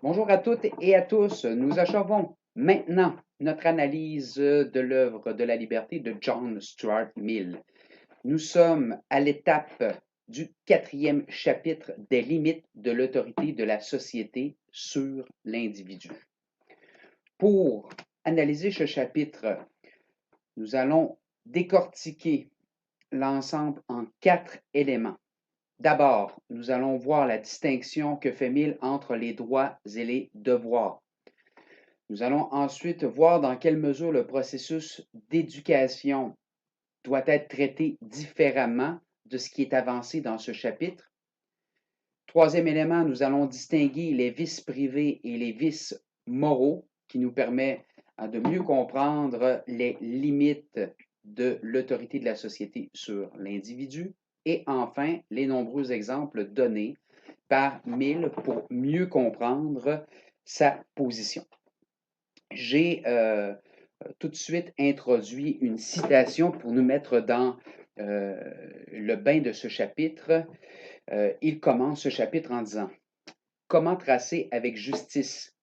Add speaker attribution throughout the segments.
Speaker 1: Bonjour à toutes et à tous. Nous achevons maintenant notre analyse de l'œuvre de la liberté de John Stuart Mill. Nous sommes à l'étape du 4e chapitre des limites de l'autorité de la société sur l'individu. Pour analyser ce chapitre, nous allons décortiquer l'ensemble en 4 éléments. D'abord, nous allons voir la distinction que fait Mill entre les droits et les devoirs. Nous allons ensuite voir dans quelle mesure le processus d'éducation doit être traité différemment de ce qui est avancé dans ce chapitre. Troisième élément, nous allons distinguer les vices privés et les vices moraux qui nous permet de mieux comprendre les limites de l'autorité de la société sur l'individu. Et enfin, les nombreux exemples donnés par Mill pour mieux comprendre sa position. J'ai tout de suite introduit une citation pour nous mettre dans le bain de ce chapitre. Il commence ce chapitre en disant: Comment tracer avec justice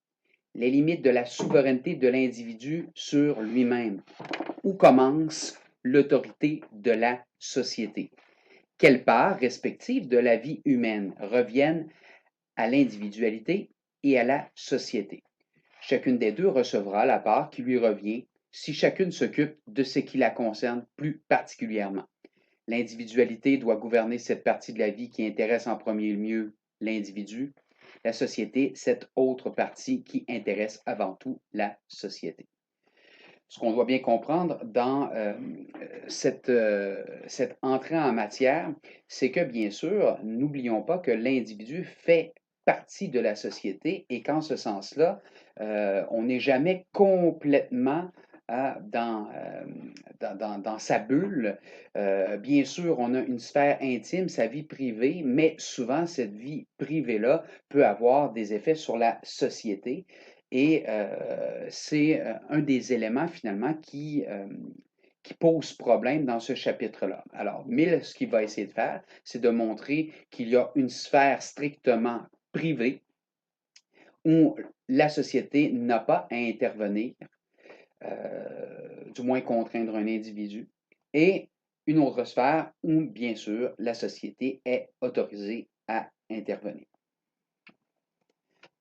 Speaker 1: les limites de la souveraineté de l'individu sur lui-même? Où commence l'autorité de la société? Quelles parts respectives de la vie humaine reviennent à l'individualité et à la société? Chacune des deux recevra la part qui lui revient si chacune s'occupe de ce qui la concerne plus particulièrement. L'individualité doit gouverner cette partie de la vie qui intéresse en premier lieu l'individu, la société, cette autre partie qui intéresse avant tout la société. Ce qu'on doit bien comprendre dans cette entrée en matière, c'est que bien sûr, n'oublions pas que l'individu fait partie de la société et qu'en ce sens-là, on n'est jamais complètement dans sa bulle. Bien sûr, on a une sphère intime, sa vie privée, mais souvent, cette vie privée-là peut avoir des effets sur la société. Et c'est un des éléments finalement qui pose problème dans ce chapitre-là. Alors, Mill, ce qu'il va essayer de faire, c'est de montrer qu'il y a une sphère strictement privée où la société n'a pas à intervenir, du moins contraindre un individu, et une autre sphère où, bien sûr, la société est autorisée à intervenir.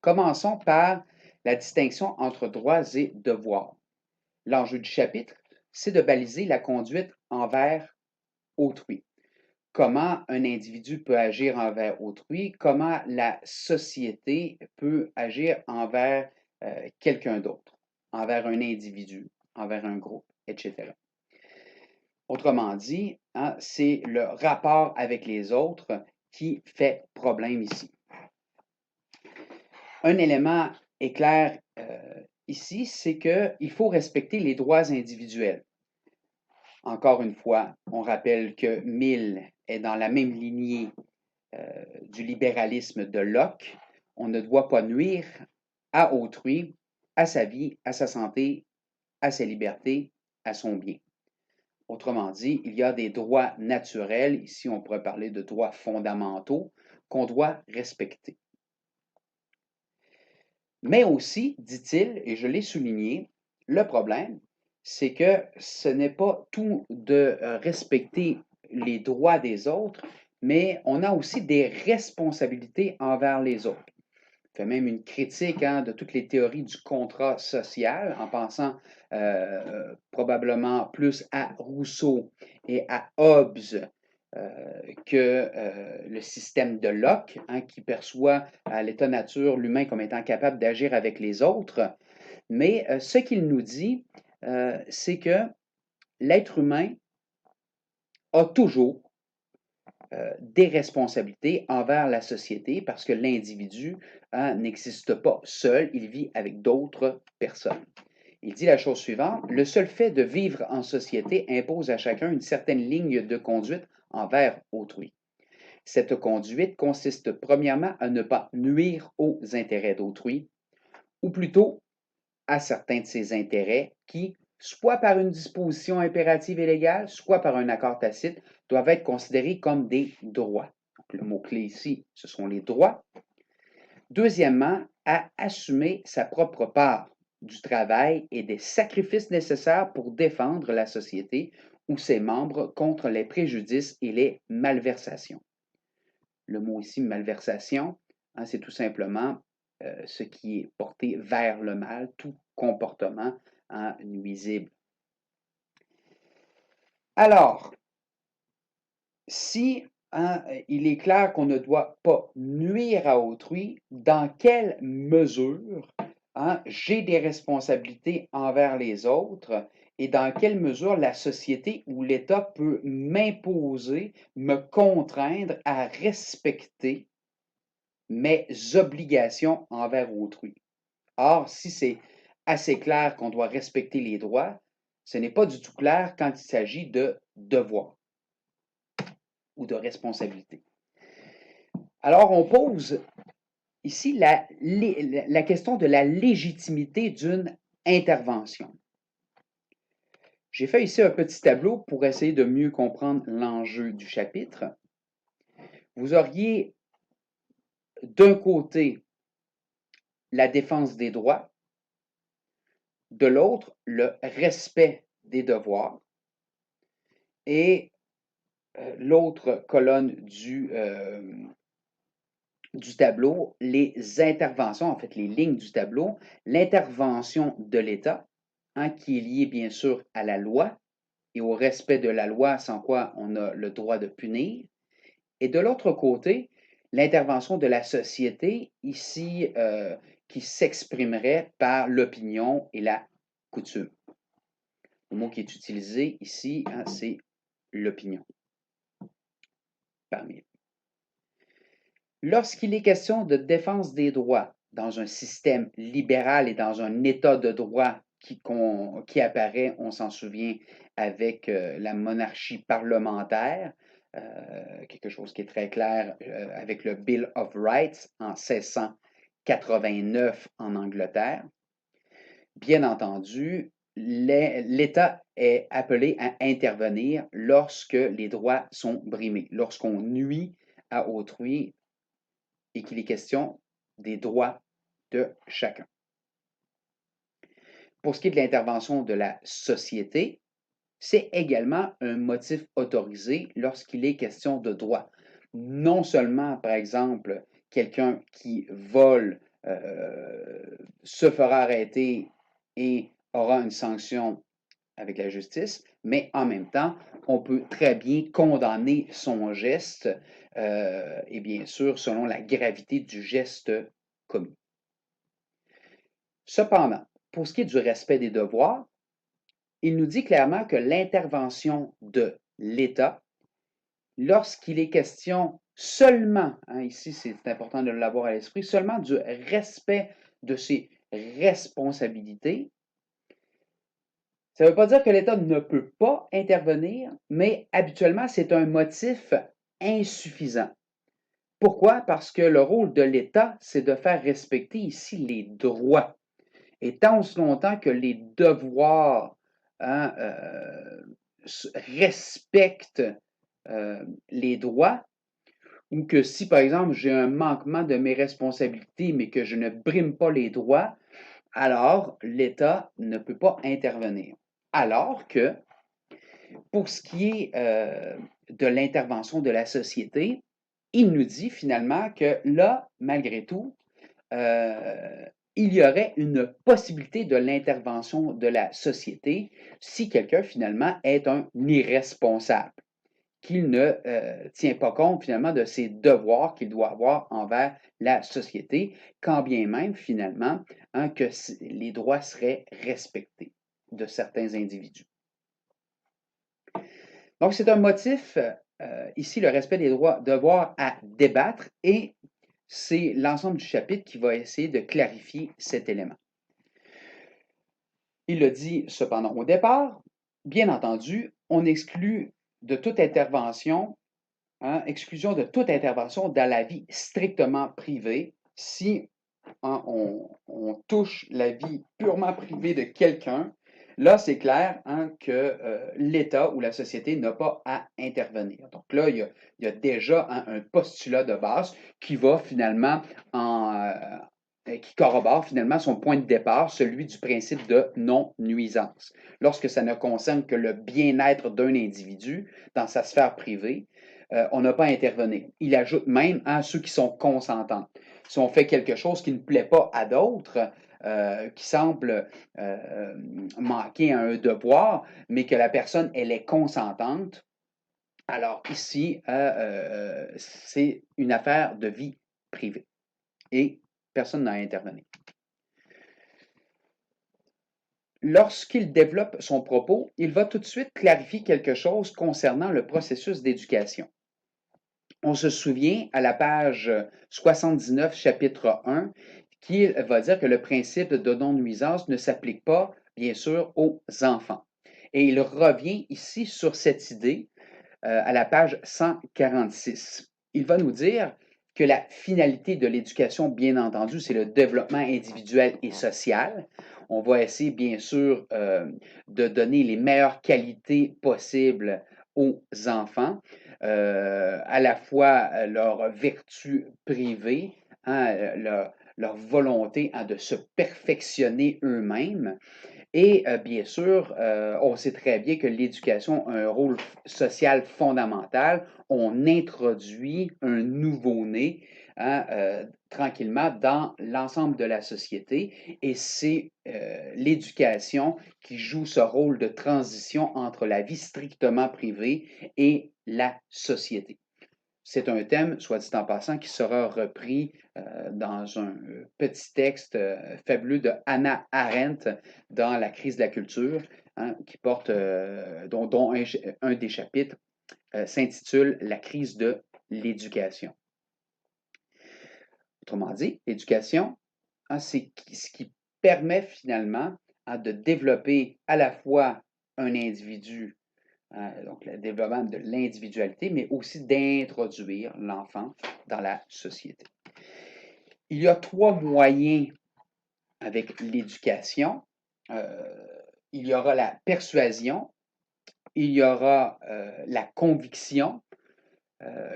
Speaker 1: Commençons par la distinction entre droits et devoirs. L'enjeu du chapitre, c'est de baliser la conduite envers autrui. Comment un individu peut agir envers autrui, comment la société peut agir envers quelqu'un d'autre, envers un individu, envers un groupe, etc. Autrement dit, hein, c'est le rapport avec les autres qui fait problème ici. Un élément est clair ici, c'est qu'il faut respecter les droits individuels. Encore une fois, on rappelle que Mill est dans la même lignée du libéralisme de Locke. On ne doit pas nuire à autrui, à sa vie, à sa santé, à sa liberté, à son bien. Autrement dit, il y a des droits naturels, ici on pourrait parler de droits fondamentaux, qu'on doit respecter. Mais aussi, dit-il, et je l'ai souligné, le problème, c'est que ce n'est pas tout de respecter les droits des autres, mais on a aussi des responsabilités envers les autres. Il fait même une critique de toutes les théories du contrat social en pensant probablement plus à Rousseau et à Hobbes que le système de Locke, qui perçoit à l'état nature l'humain comme étant capable d'agir avec les autres. Mais ce qu'il nous dit, c'est que l'être humain a toujours des responsabilités envers la société parce que l'individu n'existe pas seul, il vit avec d'autres personnes. Il dit la chose suivante: le seul fait de vivre en société impose à chacun une certaine ligne de conduite envers autrui. Cette conduite consiste premièrement à ne pas nuire aux intérêts d'autrui, ou plutôt à certains de ses intérêts qui, soit par une disposition impérative et légale, soit par un accord tacite, doivent être considérés comme des droits. Donc, le mot-clé ici, ce sont les droits. Deuxièmement, à assumer sa propre part du travail et des sacrifices nécessaires pour défendre la société ou ses membres contre les préjudices et les malversations. Le mot ici, malversation, hein, c'est tout simplement ce qui est porté vers le mal, tout comportement hein, nuisible. Alors, si hein, il est clair qu'on ne doit pas nuire à autrui, dans quelle mesure hein, j'ai des responsabilités envers les autres et dans quelle mesure la société ou l'État peut m'imposer, me contraindre à respecter mes obligations envers autrui. Or, si c'est assez clair qu'on doit respecter les droits, ce n'est pas du tout clair quand il s'agit de devoirs ou de responsabilités. Alors, on pose ici la question de la légitimité d'une intervention. J'ai fait ici un petit tableau pour essayer de mieux comprendre l'enjeu du chapitre. Vous auriez d'un côté la défense des droits, de l'autre le respect des devoirs et l'autre colonne du tableau, les interventions, en fait les lignes du tableau, l'intervention de l'État, hein, qui est liée bien sûr à la loi et au respect de la loi, sans quoi on a le droit de punir. Et de l'autre côté, l'intervention de la société, ici, qui s'exprimerait par l'opinion et la coutume. Le mot qui est utilisé ici, hein, c'est l'opinion. Parmi. Lorsqu'il est question de défense des droits dans un système libéral et dans un état de droit qui apparaît, on s'en souvient, avec la monarchie parlementaire, quelque chose qui est très clair avec le Bill of Rights en 1689 en Angleterre. Bien entendu, l'État est appelé à intervenir lorsque les droits sont brimés, lorsqu'on nuit à autrui et qu'il est question des droits de chacun. Pour ce qui est de l'intervention de la société, c'est également un motif autorisé lorsqu'il est question de droit. Non seulement, par exemple, quelqu'un qui vole se fera arrêter et aura une sanction avec la justice, mais en même temps, on peut très bien condamner son geste, et bien sûr, selon la gravité du geste commis. Cependant, pour ce qui est du respect des devoirs, il nous dit clairement que l'intervention de l'État, lorsqu'il est question seulement, hein, ici c'est important de l'avoir à l'esprit, seulement du respect de ses responsabilités, ça ne veut pas dire que l'État ne peut pas intervenir, mais habituellement, c'est un motif insuffisant. Pourquoi? Parce que le rôle de l'État, c'est de faire respecter ici les droits. Et tant aussi longtemps que les devoirs hein, respectent les droits, ou que si, par exemple, j'ai un manquement de mes responsabilités, mais que je ne brime pas les droits, alors l'État ne peut pas intervenir. Alors que, pour ce qui est de l'intervention de la société, il nous dit finalement que là, malgré tout, il y aurait une possibilité de l'intervention de la société si quelqu'un finalement est un irresponsable, qu'il ne tient pas compte finalement de ses devoirs qu'il doit avoir envers la société, quand bien même finalement hein, que les droits seraient respectés de certains individus. Donc c'est un motif, ici le respect des droits, devoirs à débattre et c'est l'ensemble du chapitre qui va essayer de clarifier cet élément. Il le dit cependant au départ, bien entendu, on exclut de toute intervention, hein, exclusion de toute intervention dans la vie strictement privée si hein, on touche la vie purement privée de quelqu'un, Là, c'est clair hein, que l'État ou la société n'a pas à intervenir. Donc là, il y a déjà un postulat de base qui va finalement qui corrobore finalement son point de départ, celui du principe de non-nuisance. Lorsque ça ne concerne que le bien-être d'un individu dans sa sphère privée, on n'a pas à intervenir. Il ajoute même à ceux qui sont consentants. Si on fait quelque chose qui ne plaît pas à d'autres, qui semble manquer à un devoir, mais que la personne, elle est consentante, alors ici, c'est une affaire de vie privée et personne n'a à intervenir. Lorsqu'il développe son propos, il va tout de suite clarifier quelque chose concernant le processus d'éducation. On se souvient à la page 79, chapitre 1, qui va dire que le principe de non-nuisance ne s'applique pas, bien sûr, aux enfants. Et il revient ici sur cette idée à la page 146. Il va nous dire que la finalité de l'éducation, bien entendu, c'est le développement individuel et social. On va essayer, bien sûr, de donner les meilleures qualités possibles aux enfants, à la fois leur vertu privée, hein, leur volonté hein, de se perfectionner eux-mêmes, et bien sûr, on sait très bien que l'éducation a un rôle social fondamental. On introduit un nouveau-né hein, tranquillement dans l'ensemble de la société et c'est l'éducation qui joue ce rôle de transition entre la vie strictement privée et la société. C'est un thème, soit dit en passant, qui sera repris dans un petit texte fabuleux de Hannah Arendt dans La crise de la culture, hein, qui porte, dont un des chapitres s'intitule La crise de l'éducation. Autrement dit, l'éducation, hein, c'est ce qui permet finalement hein, de développer à la fois un individu donc le développement de l'individualité, mais aussi d'introduire l'enfant dans la société. Il y a trois moyens avec l'éducation. Il y aura la persuasion, il y aura la conviction,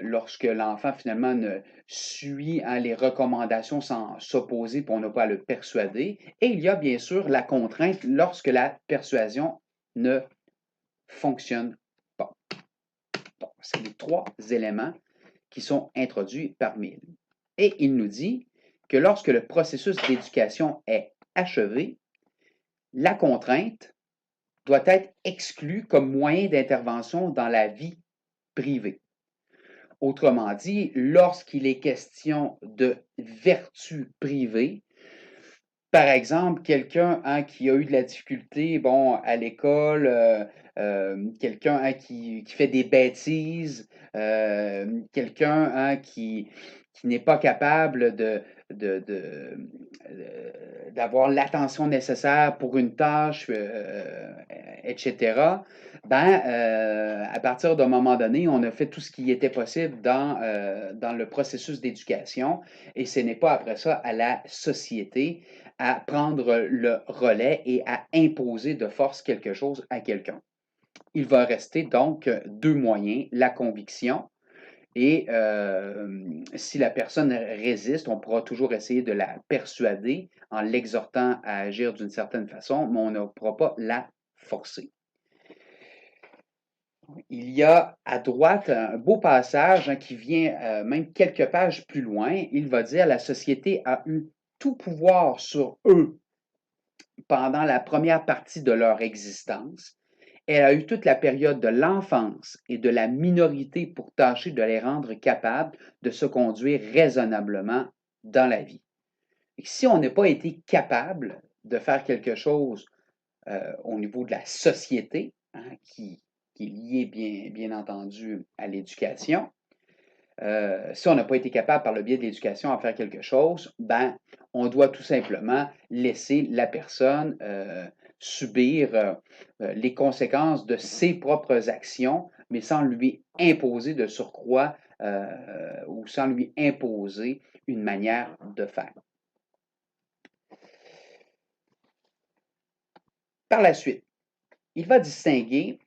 Speaker 1: lorsque l'enfant finalement ne suit hein, les recommandations sans s'opposer, puis on n'a pas à le persuader. Et il y a bien sûr la contrainte lorsque la persuasion ne fonctionne pas. Donc, c'est les trois éléments qui sont introduits par Mill. Et il nous dit que lorsque le processus d'éducation est achevé, la contrainte doit être exclue comme moyen d'intervention dans la vie privée. Autrement dit, lorsqu'il est question de vertu privée, par exemple, quelqu'un hein, qui a eu de la difficulté bon, à l'école, quelqu'un hein, qui fait des bêtises, quelqu'un hein, qui n'est pas capable de, de, d'avoir l'attention nécessaire pour une tâche, etc. Ben, à partir d'un moment donné, on a fait tout ce qui était possible dans le processus d'éducation et ce n'est pas après ça à la société à prendre le relais et à imposer de force quelque chose à quelqu'un. Il va rester donc deux moyens, la conviction et si la personne résiste, on pourra toujours essayer de la persuader en l'exhortant à agir d'une certaine façon, mais on ne pourra pas la forcer. Il y a à droite un beau passage hein, qui vient même quelques pages plus loin. Il va dire la société a eu tout pouvoir sur eux pendant la première partie de leur existence. Elle a eu toute la période de l'enfance et de la minorité pour tâcher de les rendre capables de se conduire raisonnablement dans la vie. Et si on n'a pas été capable de faire quelque chose au niveau de la société, hein, qui est lié bien entendu à l'éducation, si on n'a pas été capable par le biais de l'éducation à faire quelque chose, ben, on doit tout simplement laisser la personne subir les conséquences de ses propres actions, mais sans lui imposer de surcroît ou sans lui imposer une manière de faire. Par la suite, il va distinguer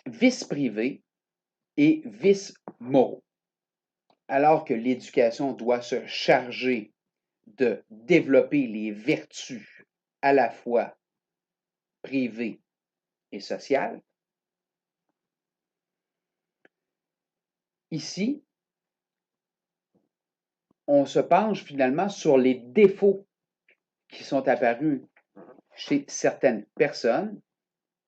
Speaker 1: vices privés et vices moraux. Alors que l'éducation doit se charger de développer les vertus à la fois privées et sociales, ici, on se penche finalement sur les défauts qui sont apparus chez certaines personnes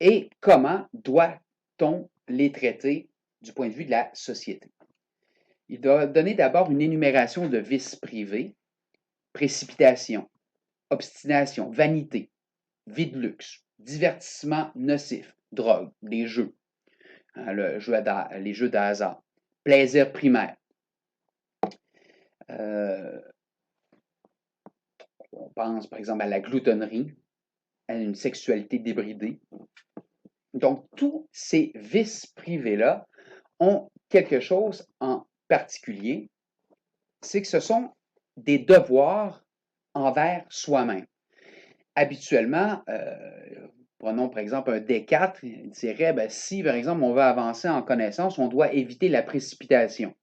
Speaker 1: et comment doit-on les traiter du point de vue de la société. Il doit donner d'abord une énumération de vices privés: précipitation, obstination, vanité, vie de luxe, divertissement nocif, drogue, les jeux, les jeux de hasard, plaisir primaire. On pense par exemple à la gloutonnerie, à une sexualité débridée. Donc, tous ces vices privés-là ont quelque chose en particulier, c'est que ce sont des devoirs envers soi-même. Habituellement, prenons par exemple un Descartes, il dirait, ben, si par exemple on veut avancer en connaissance, on doit éviter la précipitation.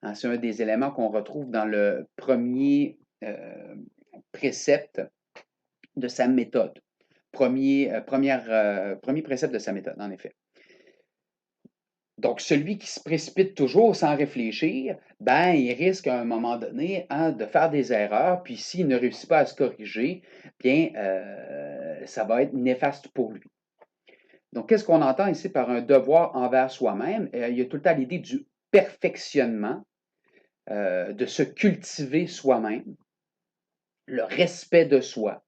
Speaker 1: Hein, c'est un des éléments qu'on retrouve dans le premier précepte de sa méthode. Premier précepte de sa méthode, en effet. Donc, celui qui se précipite toujours sans réfléchir, ben, il risque à un moment donné de faire des erreurs, puis s'il ne réussit pas à se corriger, bien, ça va être néfaste pour lui. Donc, qu'est-ce qu'on entend ici par un devoir envers soi-même? Il y a tout le temps l'idée du perfectionnement, de se cultiver soi-même, le respect de soi.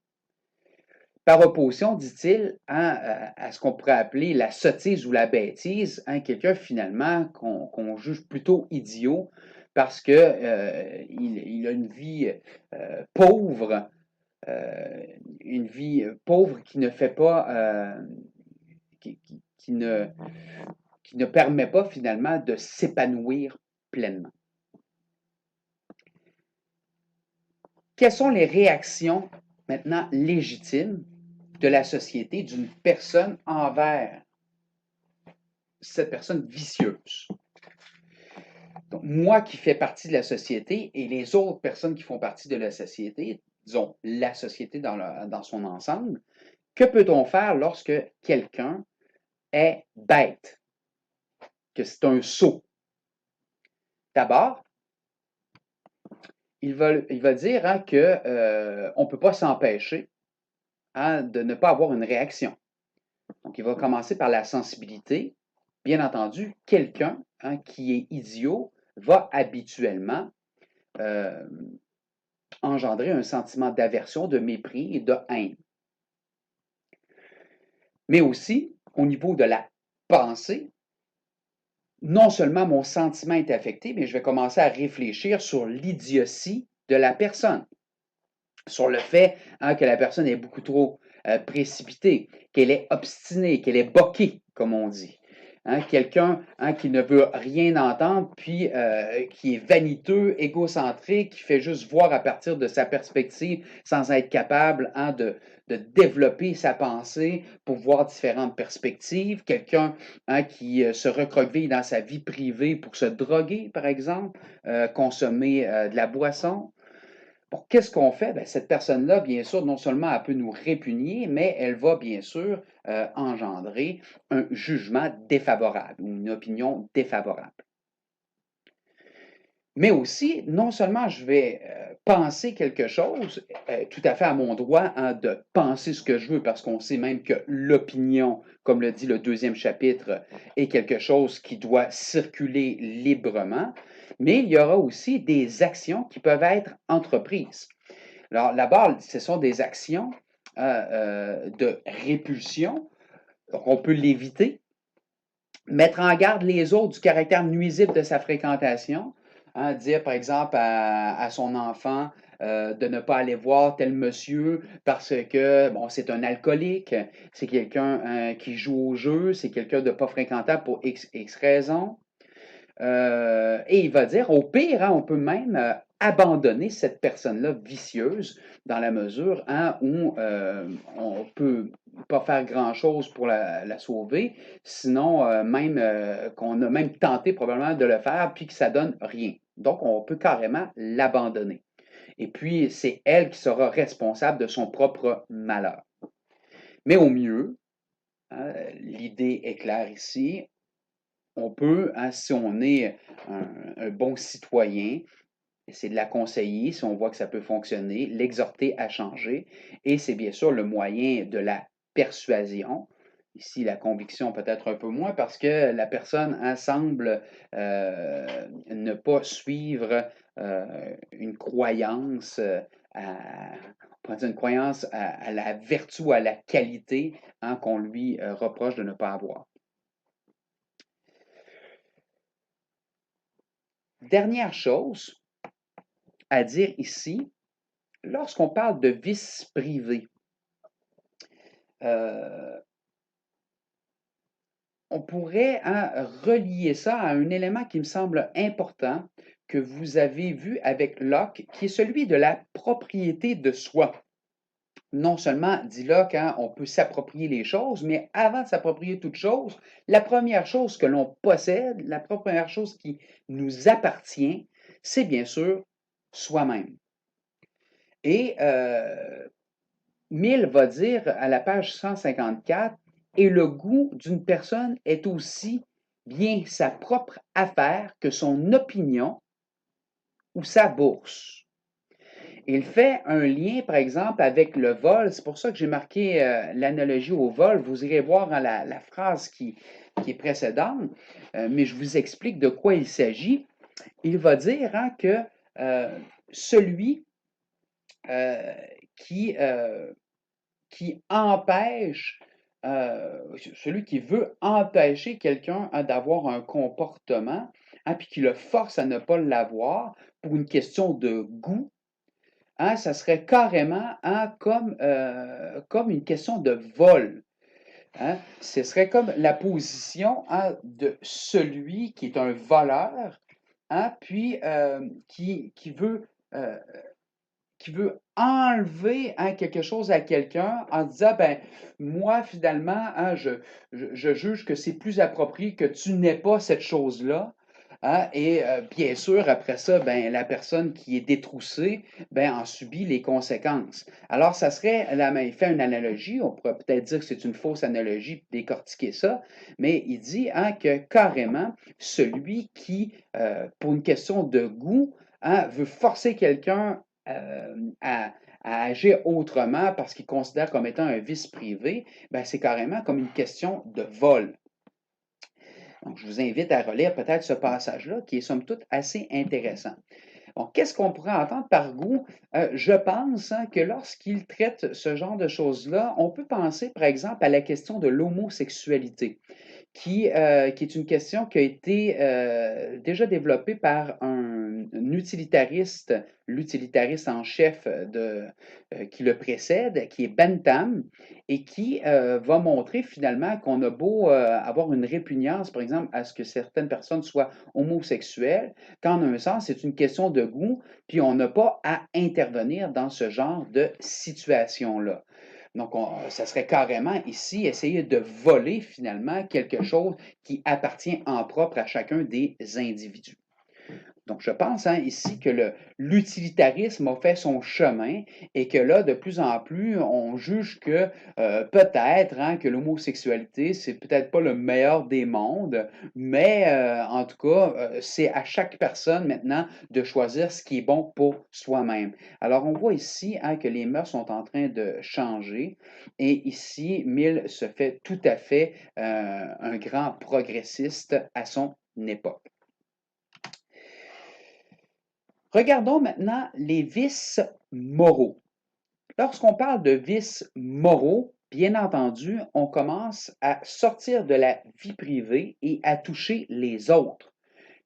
Speaker 1: Par opposition, dit-il, à ce qu'on pourrait appeler la sottise ou la bêtise, quelqu'un finalement qu'on juge plutôt idiot parce qu'il il a une vie pauvre, qui ne fait pas, qui ne permet pas finalement de s'épanouir pleinement. Quelles sont les réactions maintenant légitimes de la société, d'une personne envers cette personne vicieuse? Donc, moi qui fais partie de la société et les autres personnes qui font partie de la société, disons la société dans son ensemble, que peut-on faire lorsque quelqu'un est bête, que c'est un sot? D'abord, il va dire qu'on ne peut pas s'empêcher de ne pas avoir une réaction. Donc, il va commencer par la sensibilité. Bien entendu, quelqu'un qui est idiot va habituellement engendrer un sentiment d'aversion, de mépris et de haine. Mais aussi, au niveau de la pensée, non seulement mon sentiment est affecté, mais je vais commencer à réfléchir sur l'idiotie de la personne, sur le fait que la personne est beaucoup trop précipitée, qu'elle est obstinée, qu'elle est boquée, comme on dit. Quelqu'un qui ne veut rien entendre, puis qui est vaniteux, égocentrique, qui fait juste voir à partir de sa perspective sans être capable de développer sa pensée pour voir différentes perspectives. Quelqu'un qui se recroqueville dans sa vie privée pour se droguer, par exemple, consommer de la boisson. Bon, qu'est-ce qu'on fait? Bien, cette personne-là, bien sûr, non seulement elle peut nous répugner, mais elle va bien sûr engendrer un jugement défavorable, une opinion défavorable. Mais aussi, non seulement je vais penser quelque chose, tout à fait à mon droit de penser ce que je veux, parce qu'on sait même que l'opinion, comme le dit le 2e chapitre, est quelque chose qui doit circuler librement, mais il y aura aussi des actions qui peuvent être entreprises. Alors, là-bas, ce sont des actions de répulsion, donc on peut l'éviter, mettre en garde les autres du caractère nuisible de sa fréquentation, dire par exemple à son enfant de ne pas aller voir tel monsieur parce que bon, c'est un alcoolique, c'est quelqu'un qui joue au jeu, c'est quelqu'un de pas fréquentable pour X raisons. Et il va dire, au pire, on peut même abandonner cette personne-là vicieuse dans la mesure où on ne peut pas faire grand-chose pour la sauver, sinon même qu'on a même tenté probablement de le faire puis que ça donne rien. Donc, on peut carrément l'abandonner. Et puis, c'est elle qui sera responsable de son propre malheur. Mais au mieux, l'idée est claire ici, on peut, si on est un bon citoyen, essayer de la conseiller si on voit que ça peut fonctionner, l'exhorter à changer. Et c'est bien sûr le moyen de la persuasion. Ici, la conviction peut-être un peu moins parce que la personne semble ne pas suivre une croyance on pourrait dire une croyance à la vertu ou à la qualité qu'on lui reproche de ne pas avoir. Dernière chose à dire ici, lorsqu'on parle de vice privé, on pourrait relier ça à un élément qui me semble important que vous avez vu avec Locke, qui est celui de la propriété de soi. Non seulement, dit Locke, on peut s'approprier les choses, mais avant de s'approprier toute chose, la première chose que l'on possède, la première chose qui nous appartient, c'est bien sûr soi-même. Et Mill va dire à la page 154, et le goût d'une personne est aussi bien sa propre affaire que son opinion ou sa bourse. Il fait un lien, par exemple, avec le vol. C'est pour ça que j'ai marqué l'analogie au vol. Vous irez voir la phrase qui est précédente, mais je vous explique de quoi il s'agit. Il va dire que celui qui empêche, celui qui veut empêcher quelqu'un d'avoir un comportement, puis qui le force à ne pas l'avoir pour une question de goût, ça serait carrément comme une question de vol. Ce serait comme la position de celui qui est un voleur, puis euh, qui veut enlever quelque chose à quelqu'un en disant, ben moi, finalement, je juge que c'est plus approprié que tu n'aies pas cette chose-là. Et bien sûr, après ça, ben, la personne qui est détroussée ben, en subit les conséquences. Alors, ça serait, là, il fait une analogie, on pourrait peut-être dire que c'est une fausse analogie, puis décortiquer ça, mais il dit que carrément, celui qui, pour une question de goût, veut forcer quelqu'un à agir autrement parce qu'il considère comme étant un vice privé, ben c'est carrément comme une question de vol. Donc, je vous invite à relire peut-être ce passage-là qui est somme toute assez intéressant. Bon, qu'est-ce qu'on pourrait entendre par goût? Je pense que lorsqu'il traite ce genre de choses-là, on peut penser par exemple à la question de l'homosexualité qui est une question qui a été déjà développée par un utilitariste, l'utilitariste en chef qui le précède, qui est Bentham, et qui va montrer finalement qu'on a beau avoir une répugnance, par exemple, à ce que certaines personnes soient homosexuelles, qu'en un sens, c'est une question de goût, puis on n'a pas à intervenir dans ce genre de situation-là. Donc, ça serait carrément ici essayer de voler finalement quelque chose qui appartient en propre à chacun des individus. Donc, je pense ici que l'utilitarisme a fait son chemin et que là, de plus en plus, on juge que peut-être que l'homosexualité, c'est peut-être pas le meilleur des mondes, mais en tout cas, c'est à chaque personne maintenant de choisir ce qui est bon pour soi-même. Alors, on voit ici que les mœurs sont en train de changer et ici, Mill se fait tout à fait un grand progressiste à son époque. Regardons maintenant les vices moraux. Lorsqu'on parle de vices moraux, bien entendu, on commence à sortir de la vie privée et à toucher les autres.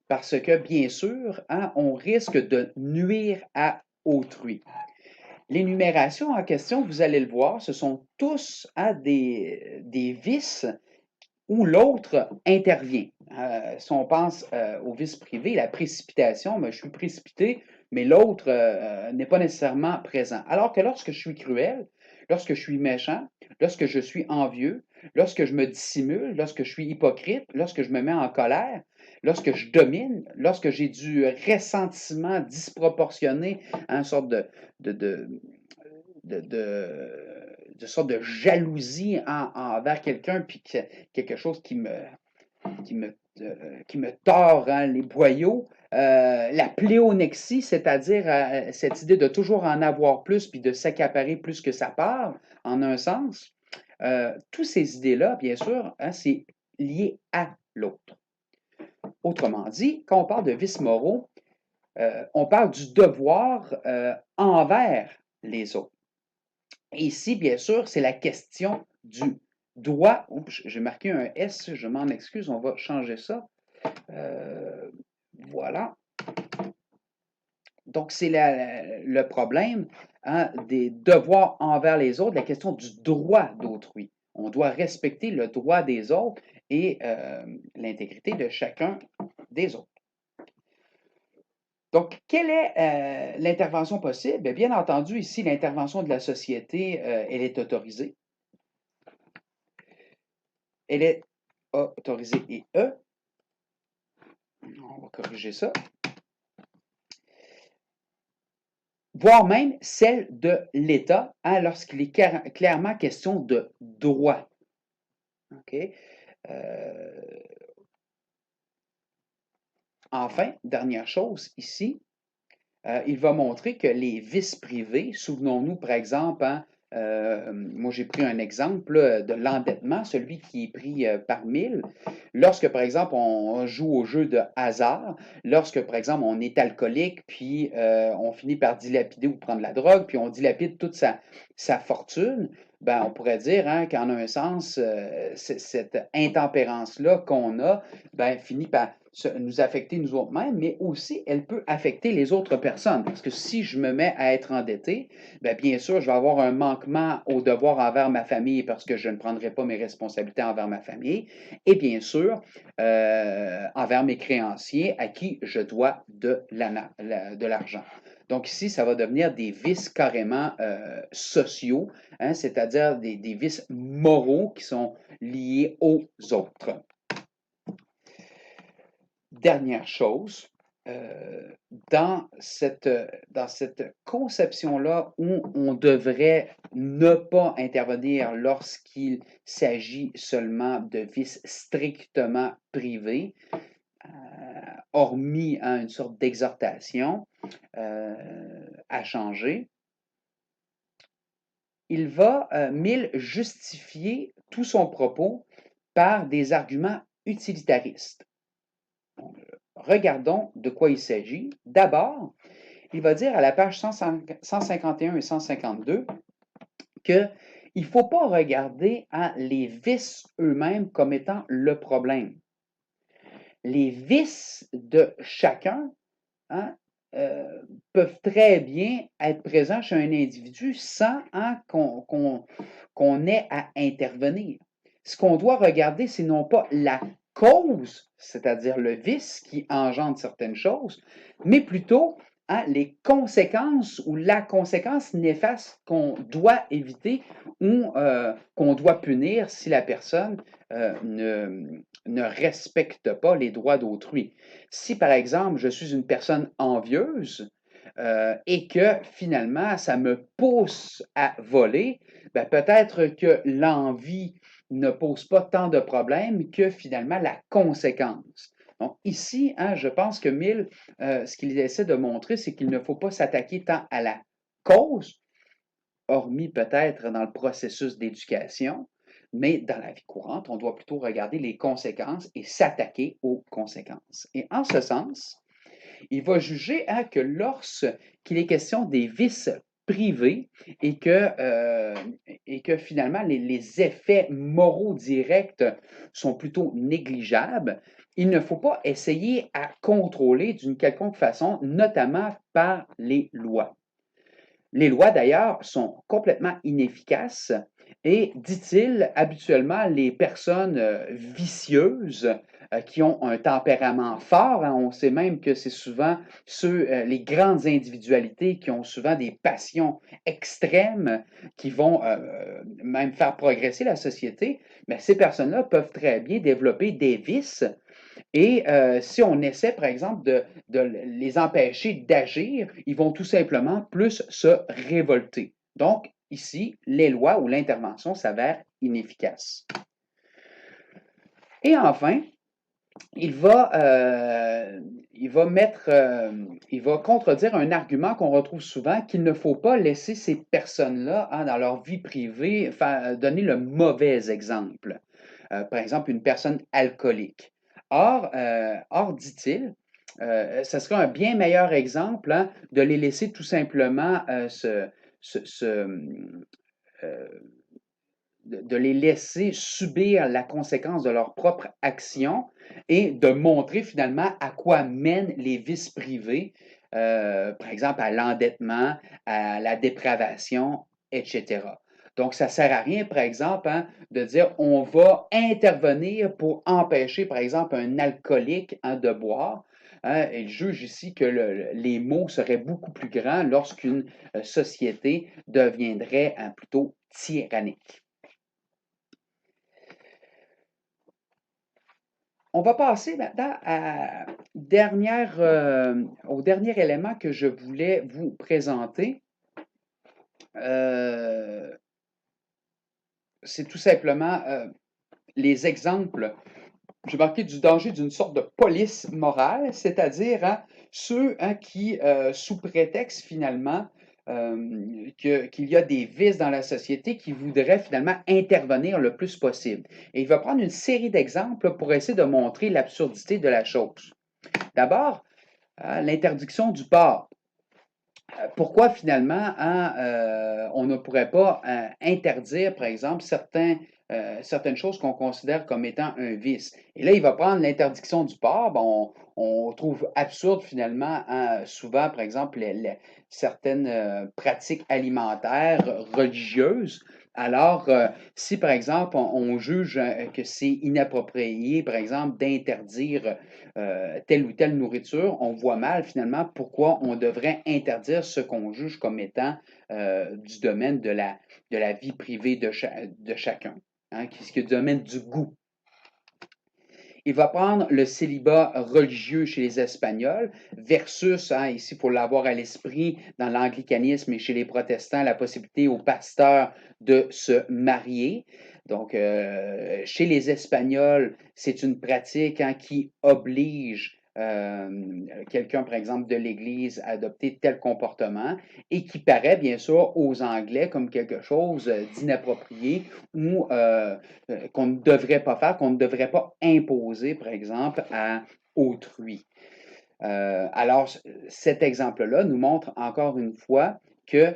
Speaker 1: Parce que, bien sûr, on risque de nuire à autrui. L'énumération en question, vous allez le voir, ce sont tous des vices où l'autre intervient. Si on pense au vice privé, la précipitation, je suis précipité, mais l'autre n'est pas nécessairement présent. Alors que lorsque je suis cruel, lorsque je suis méchant, lorsque je suis envieux, lorsque je me dissimule, lorsque je suis hypocrite, lorsque je me mets en colère, lorsque je domine, lorsque j'ai du ressentiment disproportionné, une sorte de, de, de sorte de jalousie envers quelqu'un, puis quelque chose qui me, qui me tord hein, les boyaux. La pléonexie, c'est-à-dire cette idée de toujours en avoir plus puis de s'accaparer plus que ça part, en un sens. Toutes ces idées-là, bien sûr, hein, c'est lié à l'autre. Autrement dit, quand on parle de vices moraux, on parle du devoir envers les autres. Et ici, bien sûr, c'est la question du droit. Oups, j'ai marqué un S, je m'en excuse, on va changer ça. Voilà. Donc, c'est le problème hein, des devoirs envers les autres, la question du droit d'autrui. On doit respecter le droit des autres et l'intégrité de chacun des autres. Donc, quelle est l'intervention possible? Bien entendu, ici, l'intervention de la société, elle est autorisée. Elle est autorisée et on va corriger ça. Voire même celle de l'État, hein, lorsqu'il est clairement question de droit. OK? Enfin, dernière chose ici, il va montrer que les vices privés, souvenons-nous par exemple, hein, moi j'ai pris un exemple là, de l'endettement, celui qui est pris par 1000. Lorsque par exemple on joue au jeu de hasard, lorsque par exemple on est alcoolique, puis on finit par dilapider ou prendre la drogue, puis on dilapide toute sa fortune, ben, on pourrait dire hein, qu'en un sens, cette intempérance-là qu'on a, ben, finit par nous affecter nous autres-mêmes, mais aussi elle peut affecter les autres personnes. Parce que si je me mets à être endetté, bien sûr, je vais avoir un manquement au devoir envers ma famille parce que je ne prendrai pas mes responsabilités envers ma famille. Et bien sûr, envers mes créanciers à qui je dois de l'argent. Donc ici, ça va devenir des vices carrément sociaux, hein, c'est-à-dire des vices moraux qui sont liés aux autres. Dernière chose, dans cette conception-là où on devrait ne pas intervenir lorsqu'il s'agit seulement de vices strictement privés, hormis hein, une sorte d'exhortation à changer, il va, Mill, justifier tout son propos par des arguments utilitaristes. Regardons de quoi il s'agit. D'abord, il va dire à la page 151 et 152 qu'il ne faut pas regarder hein, les vices eux-mêmes comme étant le problème. Les vices de chacun hein, peuvent très bien être présents chez un individu sans hein, qu'on ait à intervenir. Ce qu'on doit regarder, c'est non pas la cause, c'est-à-dire le vice qui engendre certaines choses, mais plutôt hein, les conséquences ou la conséquence néfaste qu'on doit éviter ou qu'on doit punir si la personne ne respecte pas les droits d'autrui. Si par exemple je suis une personne envieuse et que finalement ça me pousse à voler, peut-être que l'envie ne pose pas tant de problèmes que finalement la conséquence. Donc ici, hein, je pense que Mill, ce qu'il essaie de montrer, c'est qu'il ne faut pas s'attaquer tant à la cause, hormis peut-être dans le processus d'éducation, mais dans la vie courante, on doit plutôt regarder les conséquences et s'attaquer aux conséquences. Et en ce sens, il va juger hein, que lorsqu'il est question des vices privés et que finalement les effets moraux directs sont plutôt négligeables, il ne faut pas essayer à contrôler d'une quelconque façon, notamment par les lois. Les lois, d'ailleurs, sont complètement inefficaces et, dit-il, habituellement, les personnes vicieuses qui ont un tempérament fort. Hein. On sait même que c'est souvent les grandes individualités qui ont souvent des passions extrêmes qui vont même faire progresser la société. Mais ces personnes-là peuvent très bien développer des vices et si on essaie, par exemple, de les empêcher d'agir, ils vont tout simplement plus se révolter. Donc, ici, les lois ou l'intervention s'avèrent inefficaces. Et enfin, il va contredire un argument qu'on retrouve souvent, qu'il ne faut pas laisser ces personnes-là, hein, dans leur vie privée, donner le mauvais exemple. Par exemple, une personne alcoolique. Or dit-il, ce serait un bien meilleur exemple, hein, de les laisser tout simplement euh, de les laisser subir la conséquence de leurs propres actions et de montrer finalement à quoi mènent les vices privés, par exemple à l'endettement, à la dépravation, etc. Donc, ça ne sert à rien, par exemple, hein, de dire on va intervenir pour empêcher, par exemple, un alcoolique, hein, de boire. Hein, il juge ici que les maux seraient beaucoup plus grands lorsqu'une société deviendrait plutôt tyrannique. On va passer maintenant au dernier élément que je voulais vous présenter. C'est tout simplement les exemples. J'ai marqué du danger d'une sorte de police morale, c'est-à-dire, hein, ceux, hein, qui, sous prétexte finalement qu'il y a des vices dans la société, qui voudraient finalement intervenir le plus possible. Et il va prendre une série d'exemples pour essayer de montrer l'absurdité de la chose. D'abord, l'interdiction du port. Pourquoi finalement, hein, on ne pourrait pas interdire, par exemple, certaines choses qu'on considère comme étant un vice? Et là, il va prendre l'interdiction du port. Bon, on trouve absurde finalement, hein, souvent, par exemple, certaines pratiques alimentaires religieuses. Alors, si par exemple, on juge que c'est inapproprié, par exemple, d'interdire telle ou telle nourriture, on voit mal finalement pourquoi on devrait interdire ce qu'on juge comme étant du domaine de la vie privée de chacun, hein, qui est du domaine du goût. Il va prendre le célibat religieux chez les Espagnols versus, hein, ici, il faut l'avoir à l'esprit, dans l'anglicanisme et chez les protestants, la possibilité aux pasteurs de se marier. Donc, chez les Espagnols, c'est une pratique, hein, qui oblige quelqu'un, par exemple, de l'Église à adopter tel comportement et qui paraît, bien sûr, aux Anglais comme quelque chose d'inapproprié ou qu'on ne devrait pas faire, qu'on ne devrait pas imposer, par exemple, à autrui. Alors, cet exemple-là nous montre encore une fois que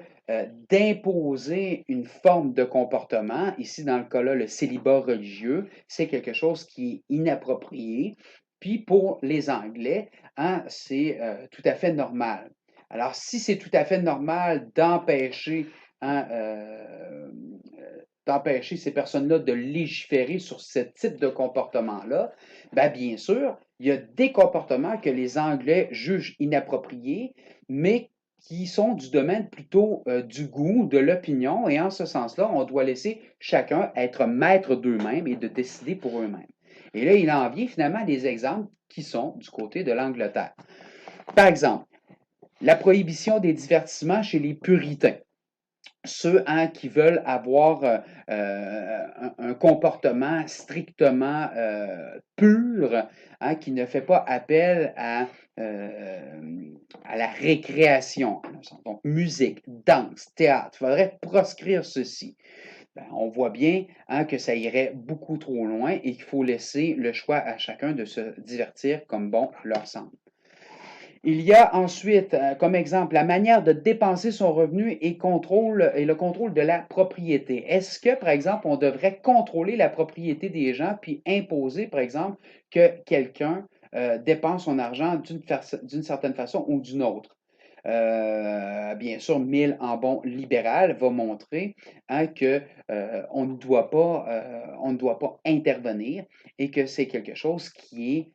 Speaker 1: d'imposer une forme de comportement, ici dans le cas-là, le célibat religieux, c'est quelque chose qui est inapproprié. Puis pour les Anglais, hein, c'est tout à fait normal. Alors, si c'est tout à fait normal d'empêcher, hein, d'empêcher ces personnes-là de légiférer sur ce type de comportement-là, bien sûr, il y a des comportements que les Anglais jugent inappropriés, mais qui sont du domaine plutôt du goût, de l'opinion, et en ce sens-là, on doit laisser chacun être maître d'eux-mêmes et de décider pour eux-mêmes. Et là, il en vient finalement des exemples qui sont du côté de l'Angleterre. Par exemple, la prohibition des divertissements chez les puritains. Ceux, hein, qui veulent avoir un comportement strictement pur, hein, qui ne fait pas appel à la récréation. Donc, musique, danse, théâtre, il faudrait proscrire ceci. On voit bien, hein, que ça irait beaucoup trop loin et qu'il faut laisser le choix à chacun de se divertir comme bon leur semble. Il y a ensuite, comme exemple, la manière de dépenser son revenu et le contrôle de la propriété. Est-ce que, par exemple, on devrait contrôler la propriété des gens puis imposer, par exemple, que quelqu'un dépense son argent d'une certaine façon ou d'une autre? bien sûr, Mill, en bon libéral, va montrer que on ne doit pas intervenir et que c'est quelque chose qui est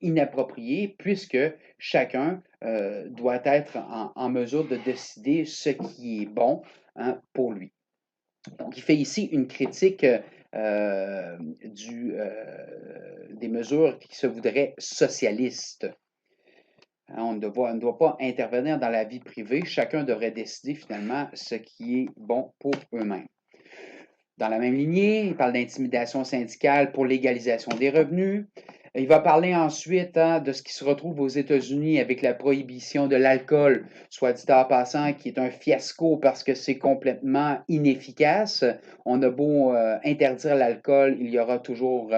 Speaker 1: inapproprié puisque chacun doit être en mesure de décider ce qui est bon pour lui. Donc, il fait ici une critique des mesures qui se voudraient socialistes. On ne doit pas intervenir dans la vie privée. Chacun devrait décider finalement ce qui est bon pour eux-mêmes. Dans la même lignée, il parle d'intimidation syndicale pour l'égalisation des revenus. Il va parler ensuite de ce qui se retrouve aux États-Unis avec la prohibition de l'alcool, soit dit en passant, qui est un fiasco parce que c'est complètement inefficace. On a beau interdire l'alcool, il y aura toujours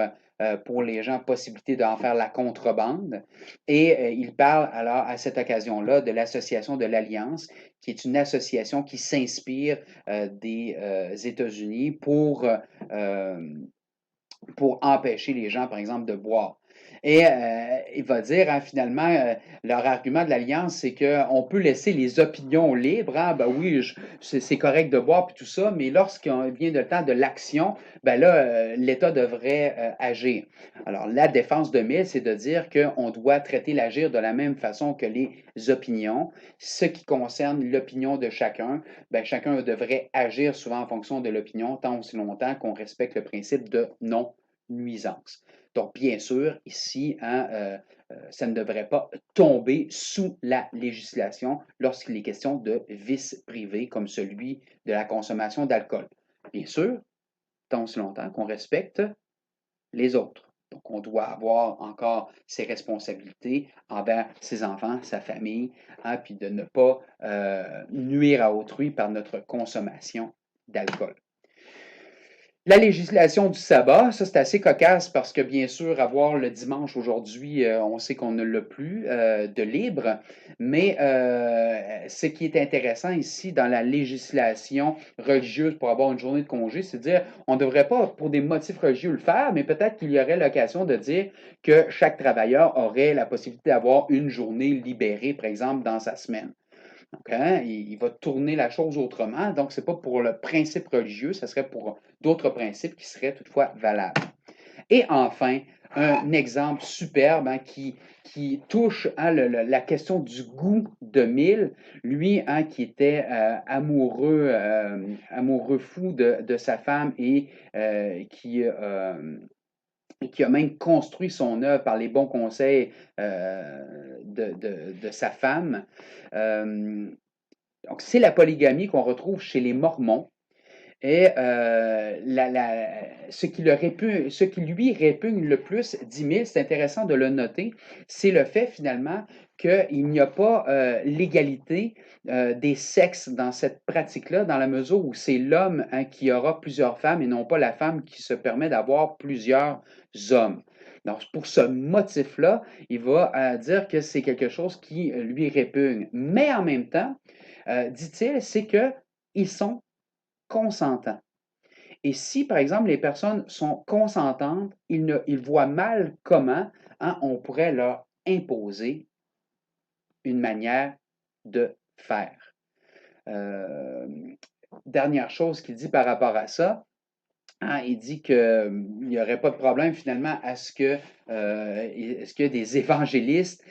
Speaker 1: pour les gens possibilité d'en faire la contrebande. Et il parle alors à cette occasion-là de l'association de l'Alliance, qui est une association qui s'inspire des États-Unis pour empêcher les gens, par exemple, de boire. Et il va dire, finalement, leur argument de l'Alliance, c'est qu'on peut laisser les opinions libres. Ben oui, c'est correct de boire puis tout ça, mais lorsqu'il vient le temps de l'action, ben là, l'État devrait agir. Alors, la défense de Mill, c'est de dire qu'on doit traiter l'agir de la même façon que les opinions. Ce qui concerne l'opinion de chacun, ben, chacun devrait agir souvent en fonction de l'opinion, tant aussi longtemps qu'on respecte le principe de non-nuisance. Donc, bien sûr, ici, ça ne devrait pas tomber sous la législation lorsqu'il est question de vices privés comme celui de la consommation d'alcool. Bien sûr, tant aussi longtemps qu'on respecte les autres. Donc, on doit avoir encore ses responsabilités envers ses enfants, sa famille, puis de ne pas nuire à autrui par notre consommation d'alcool. La législation du sabbat, ça c'est assez cocasse parce que bien sûr, avoir le dimanche aujourd'hui, on sait qu'on ne l'a plus de libre, mais ce qui est intéressant ici dans la législation religieuse pour avoir une journée de congé, c'est de dire on ne devrait pas pour des motifs religieux le faire, mais peut-être qu'il y aurait l'occasion de dire que chaque travailleur aurait la possibilité d'avoir une journée libérée, par exemple, dans sa semaine. Donc, il va tourner la chose autrement. Donc, ce n'est pas pour le principe religieux, ce serait pour d'autres principes qui seraient toutefois valables. Et enfin, un exemple superbe qui touche la question du goût de Mill, lui qui était amoureux fou de sa femme et qui a même construit son œuvre par les bons conseils de sa femme. Donc, c'est la polygamie qu'on retrouve chez les Mormons. Et ce qui lui répugne le plus, 10 000, c'est intéressant de le noter, c'est le fait finalement qu'il n'y a pas l'égalité des sexes dans cette pratique-là, dans la mesure où c'est l'homme qui aura plusieurs femmes et non pas la femme qui se permet d'avoir plusieurs hommes. Donc, pour ce motif-là, il va dire que c'est quelque chose qui lui répugne. Mais en même temps, dit-il, c'est qu'ils sont consentants. Et si, par exemple, les personnes sont consentantes, ils voient mal comment on pourrait leur imposer une manière de faire. Dernière chose qu'il dit par rapport à ça, il dit qu'il n'y aurait pas de problème finalement à ce qu'il y ait des évangélistes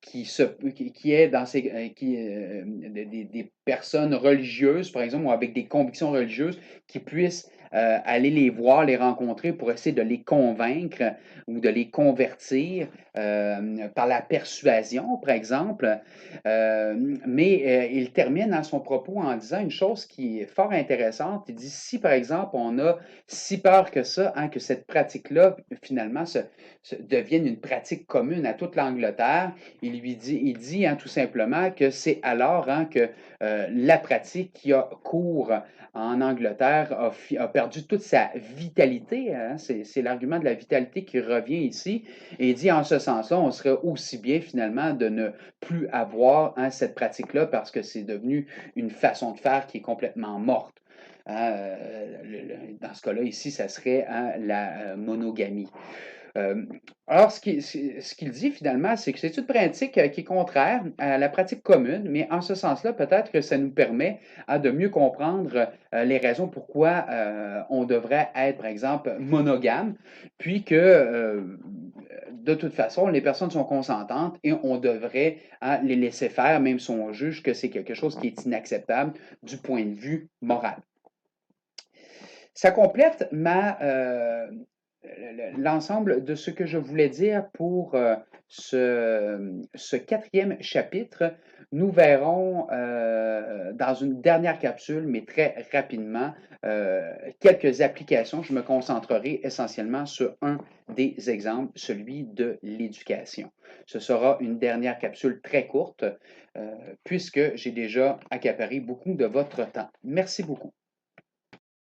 Speaker 1: qui aient dans des personnes religieuses, par exemple, ou avec des convictions religieuses, qui puissent aller les voir, les rencontrer pour essayer de les convaincre ou de les convertir par la persuasion, par exemple. Mais il termine dans son propos en disant une chose qui est fort intéressante. Il dit, si par exemple on a si peur que ça, que cette pratique-là finalement devienne une pratique commune à toute l'Angleterre, il dit tout simplement que c'est alors que la pratique qui a cours en Angleterre a perdu toute sa vitalité. C'est l'argument de la vitalité qui revient ici. Et il dit en ce sens-là, on serait aussi bien finalement de ne plus avoir cette pratique-là parce que c'est devenu une façon de faire qui est complètement morte. Dans ce cas-là, ici, ça serait la monogamie. Euh, alors, ce qu'il dit finalement, c'est que c'est une pratique qui est contraire à la pratique commune, mais en ce sens-là, peut-être que ça nous permet de mieux comprendre les raisons pourquoi on devrait être, par exemple, monogame, puis que de toute façon, les personnes sont consentantes et on devrait les laisser faire, même si on juge que c'est quelque chose qui est inacceptable du point de vue moral. Ça complète l'ensemble de ce que je voulais dire pour ce quatrième chapitre. Nous verrons dans une dernière capsule, mais très rapidement, quelques applications. Je me concentrerai essentiellement sur un des exemples, celui de l'éducation. Ce sera une dernière capsule très courte, puisque j'ai déjà accaparé beaucoup de votre temps. Merci beaucoup.